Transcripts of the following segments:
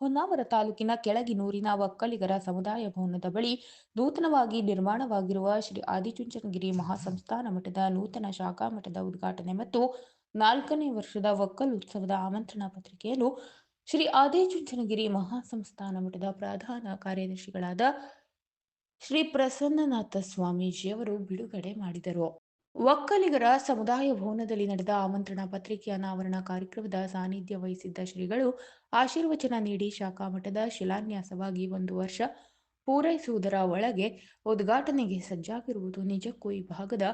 ಹೊನ್ನಾವರ ತಾಲೂಕಿನ ಕೆಳಗಿನೂರಿನ ಒಕ್ಕಲಿಗರ ಸಮುದಾಯ ಭವನದ ಬಳಿ ನೂತನವಾಗಿ ನಿರ್ಮಾಣವಾಗಿರುವ ಶ್ರೀ ಆದಿಚುಂಚನಗಿರಿ ಮಹಾಸಂಸ್ಥಾನ ಮಠದ ನೂತನ ಶಾಖಾ ಮಠದ ಉದ್ಘಾಟನೆ ಮತ್ತು 4ನೇ ವರ್ಷದ ಒಕ್ಕಲುತ್ಸವದ ಆಮಂತ್ರಣ ಪತ್ರಿಕೆಯನ್ನು ಶ್ರೀ ಆದಿಚುಂಚನಗಿರಿ ಮಹಾಸಂಸ್ಥಾನ ಮಠದ ಪ್ರಧಾನ ಕಾರ್ಯದರ್ಶಿಗಳಾದ ಶ್ರೀ ಪ್ರಸನ್ನನಾಥ ಸ್ವಾಮೀಜಿಯವರು ಬಿಡುಗಡೆ ಮಾಡಿದರು. ಒಕ್ಕಲಿಗರ ಸಮುದಾಯ ಭವನದಲ್ಲಿ ನಡೆದ ಆಮಂತ್ರಣ ಪತ್ರಿಕೆ ಅನಾವರಣ ಕಾರ್ಯಕ್ರಮದ ಸಾನ್ನಿಧ್ಯ ವಹಿಸಿದ್ದ ಶ್ರೀಗಳು ಆಶೀರ್ವಚನ ನೀಡಿ ಶಾಖಾ ಮಠದ ಶಿಲಾನ್ಯಾಸವಾಗಿ 1 ವರ್ಷ ಪೂರೈಸುವುದರ ಒಳಗೆ ಉದ್ಘಾಟನೆಗೆ ಸಜ್ಜಾಗಿರುವುದು ನಿಜಕ್ಕೂ ಈ ಭಾಗದ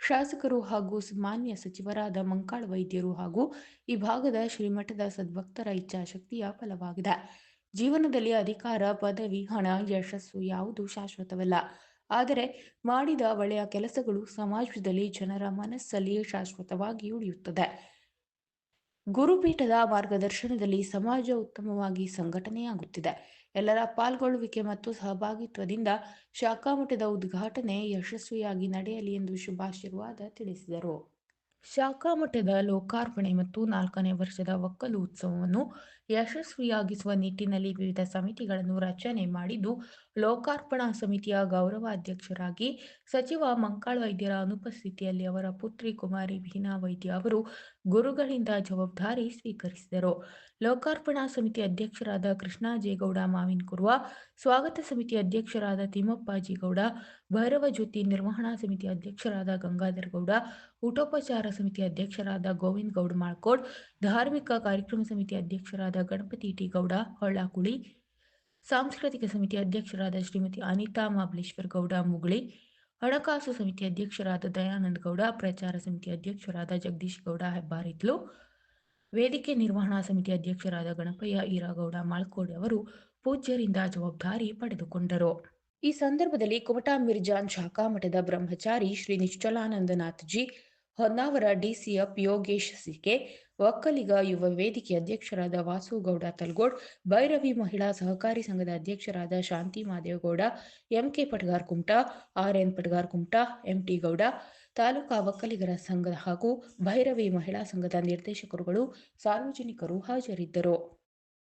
ಶಾಸಕರು ಹಾಗೂ ಮಾನ್ಯ ಸಚಿವರಾದ ಮಂಕಾಳ ವೈದ್ಯರು ಹಾಗೂ ಈ ಭಾಗದ ಶ್ರೀಮಠದ ಸದ್ಭಕ್ತರ ಇಚ್ಛಾಶಕ್ತಿಯ ಫಲವಾಗಿದೆ. ಜೀವನದಲ್ಲಿ ಅಧಿಕಾರ, ಪದವಿ, ಹಣ, ಯಶಸ್ಸು ಯಾವುದೂ ಶಾಶ್ವತವಲ್ಲ. ಆದರೆ ಮಾಡಿದ ಒಳ್ಳೆಯ ಕೆಲಸಗಳು ಸಮಾಜದಲ್ಲಿ ಜನರ ಮನಸ್ಸಲ್ಲಿ ಶಾಶ್ವತವಾಗಿ ಉಳಿಯುತ್ತದೆ. ಗುರುಪೀಠದ ಮಾರ್ಗದರ್ಶನದಲ್ಲಿ ಸಮಾಜ ಉತ್ತಮವಾಗಿ ಸಂಘಟನೆಯಾಗುತ್ತಿದೆ. ಎಲ್ಲರ ಪಾಲ್ಗೊಳ್ಳುವಿಕೆ ಮತ್ತು ಸಹಭಾಗಿತ್ವದಿಂದ ಶಾಖಾ ಮಠದ ಉದ್ಘಾಟನೆ ಯಶಸ್ವಿಯಾಗಿ ನಡೆಯಲಿ ಎಂದು ಶುಭಾಶೀರ್ವಾದ ತಿಳಿಸಿದರು. ಶಾಖಾ ಮಠದ ಲೋಕಾರ್ಪಣೆ ಮತ್ತು 4ನೇ ವರ್ಷದ ಒಕ್ಕಲು ಉತ್ಸವವನ್ನು ಯಶಸ್ವಿಯಾಗಿಸುವ ನಿಟ್ಟಿನಲ್ಲಿ ವಿವಿಧ ಸಮಿತಿಗಳನ್ನು ರಚನೆ ಮಾಡಿದ್ದು, ಲೋಕಾರ್ಪಣಾ ಸಮಿತಿಯ ಗೌರವಾಧ್ಯಕ್ಷರಾಗಿ ಸಚಿವ ಮಂಕಾಳ ವೈದ್ಯರ ಅನುಪಸ್ಥಿತಿಯಲ್ಲಿ ಅವರ ಪುತ್ರಿ ಕುಮಾರಿ ಭೀನಾ ವೈದ್ಯ ಅವರು ಗುರುಗಳಿಂದ ಜವಾಬ್ದಾರಿ ಸ್ವೀಕರಿಸಿದರು. ಲೋಕಾರ್ಪಣಾ ಸಮಿತಿ ಅಧ್ಯಕ್ಷರಾದ ಕೃಷ್ಣಾಜೇಗೌಡ ಮಾವಿನಕುರ್ವ, ಸ್ವಾಗತ ಸಮಿತಿ ಅಧ್ಯಕ್ಷರಾದ ತಿಮ್ಮಪ್ಪಾಜಿ ಗೌಡ, ಭೈರವ ಜ್ಯೋತಿ ನಿರ್ವಹಣಾ ಸಮಿತಿ ಅಧ್ಯಕ್ಷರಾದ ಗಂಗಾಧರ ಗೌಡ, ಊಟೋಪಚಾರ ಸಮಿತಿ ಅಧ್ಯಕ್ಷರಾದ ಗೋವಿಂದ ಗೌಡ ಮಾಳ್ಕೋಡ್, ಧಾರ್ಮಿಕ ಕಾರ್ಯಕ್ರಮ ಸಮಿತಿ ಅಧ್ಯಕ್ಷರಾದ ಗಣಪತಿ ಟಿ ಗೌಡ ಹೊಳ್ಳಾಕುಳಿ, ಸಾಂಸ್ಕೃತಿಕ ಸಮಿತಿ ಅಧ್ಯಕ್ಷರಾದ ಶ್ರೀಮತಿ ಅನಿತಾ ಮಹಾಬಲೇಶ್ವರ ಗೌಡ ಮುಗುಳಿ, ಹಣಕಾಸು ಸಮಿತಿ ಅಧ್ಯಕ್ಷರಾದ ದಯಾನಂದ ಗೌಡ, ಪ್ರಚಾರ ಸಮಿತಿ ಅಧ್ಯಕ್ಷರಾದ ಜಗದೀಶ್ ಗೌಡ ಹೆಬ್ಬಾರಿತ್ಲು, ವೇದಿಕೆ ನಿರ್ವಹಣಾ ಸಮಿತಿ ಅಧ್ಯಕ್ಷರಾದ ಗಣಪಯ್ಯ ಈರಗೌಡ ಮಾಳ್ಕೋಡ್ ಅವರು ಪೂಜ್ಯರಿಂದ ಜವಾಬ್ದಾರಿ ಪಡೆದುಕೊಂಡರು. ಈ ಸಂದರ್ಭದಲ್ಲಿ ಕುಮಟಾ ಮಿರ್ಜಾನ್ ಶಾಖಾ ಮಠದ ಬ್ರಹ್ಮಚಾರಿ ಶ್ರೀ ನಿಶ್ಚಲಾನಂದನಾಥಜಿ, ಹೊನ್ನಾವರ ಡಿಸಿಎಫ್ ಯೋಗೇಶ್ ಸಿಕೆ, ಒಕ್ಕಲಿಗ ಯುವ ವೇದಿಕೆ ಅಧ್ಯಕ್ಷರಾದ ವಾಸುಗೌಡ ತಲ್ಗೋಡ್, ಭೈರವಿ ಮಹಿಳಾ ಸಹಕಾರಿ ಸಂಘದ ಅಧ್ಯಕ್ಷರಾದ ಶಾಂತಿ ಮಾದೇವಗೌಡ, ಎಂಕೆ ಪಟಗಾರ್ ಕುಮಟಾ, ಆರ್ಎನ್ ಪಟಗಾರ್ ಕುಮಟಾ, ಎಂಟಿ ಗೌಡ, ತಾಲೂಕಾ ಒಕ್ಕಲಿಗರ ಸಂಘ ಹಾಗೂ ಭೈರವಿ ಮಹಿಳಾ ಸಂಘದ ನಿರ್ದೇಶಕರುಗಳು, ಸಾರ್ವಜನಿಕರು ಹಾಜರಿದ್ದರು.